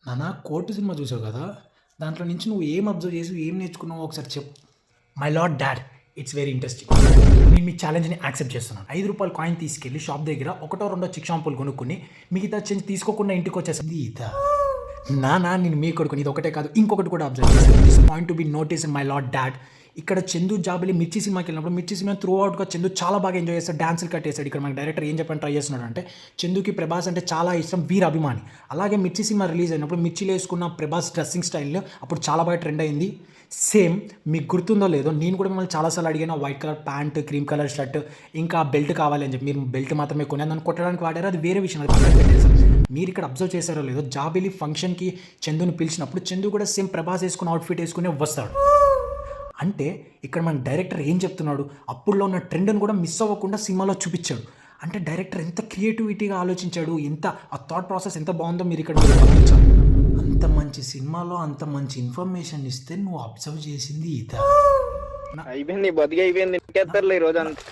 నాన్న 'court' cinema చూసావు కదా! దాంట్లో నుంచి నువ్వు ఏం అబ్జర్వ్ చేసి ఏం నేర్చుకున్నావో ఒకసారి చెప్పు. My lord dad, it's very interesting. నేను మీ ఛాలెంజ్‌ని యాక్సెప్ట్ చేస్తున్నాను. రూ. 5 కాయిన్ తీసుకెళ్ళి షాప్ దగ్గర ఒకటో రెండో చిక్ షాంపూలు కొనుక్కొని మిగతా చేంజ్ తీసుకోకుండా ఇంటికొచ్చేసింది ఈత. నాన్న నేను మీ కొడుకుని ఇది ఒకటే కాదు ఇంకొకటి కూడా అబ్జర్వ్ చేశాను. This point to be notice in my lord dad. ఇక్కడ చందు జాబిలి మిర్చి సినిమాకి వెళ్ళినప్పుడు మిర్చి సినిమా త్రూ అవుట్గా చందు చాలా బాగా ఎంజాయ్ చేస్తాడు, డాన్సులు కట్టేశాడు. ఇక్కడ మనకి డైరెక్టర్ ఏం చెప్పని ట్రై చేస్తున్నాడు అంటే చందుకి ప్రభాస్ అంటే చాలా ఇష్టం, వీర అభిమాని. అలాగే మిర్చి సినిమా రిలీజ్ అయినప్పుడు మిర్చిలో వేసుకున్న ప్రభాస్ డ్రెస్సింగ్ స్టైల్ అప్పుడు చాలా బాగా ట్రెండ్ అయింది. సేమ్ మీకు గుర్తుందో లేదో నేను కూడా మిమ్మల్ని చాలాసార్లు అడిగాను white colour pant, cream colour shirt, ఇంకా బెల్ట్ కావాలి అని చెప్పి. మీరు బెల్ట్ మాత్రమే కొని నన్ను కొట్టడానికి వాడారు, అది వేరే విషయం, అది పక్కన పెట్టేసాం. మీరు ఇక్కడ అబ్జర్వ్ చేశారో లేదో జాబిలి ఫంక్షన్కి చందుని పిలిచినప్పుడు చందు కూడా సేమ్ ప్రభాస్ వేసుకున్న అవుట్ఫిట్ వేసుకునే వస్తాడు. అంటే ఇక్కడ మన డైరెక్టర్ ఏం చెప్తున్నాడు, అప్పుడులో ఉన్న ట్రెండ్ని కూడా మిస్ అవ్వకుండా సినిమాలో చూపించాడు. అంటే డైరెక్టర్ ఎంత క్రియేటివిటీగా ఆలోచించాడు, ఎంత ఆ థాట్ ప్రాసెస్ ఎంత బాగుందో మీరు ఇక్కడ గమనించాలి. అంత మంచి సినిమాలో అంత మంచి ఇన్ఫర్మేషన్ ఇస్తే నువ్వు అబ్జర్వ్ చేసింది ఇదా? అయిపోయింది బతికి అయిపోయింది ఇంకెత్తారులే ఈ రోజు అంతా.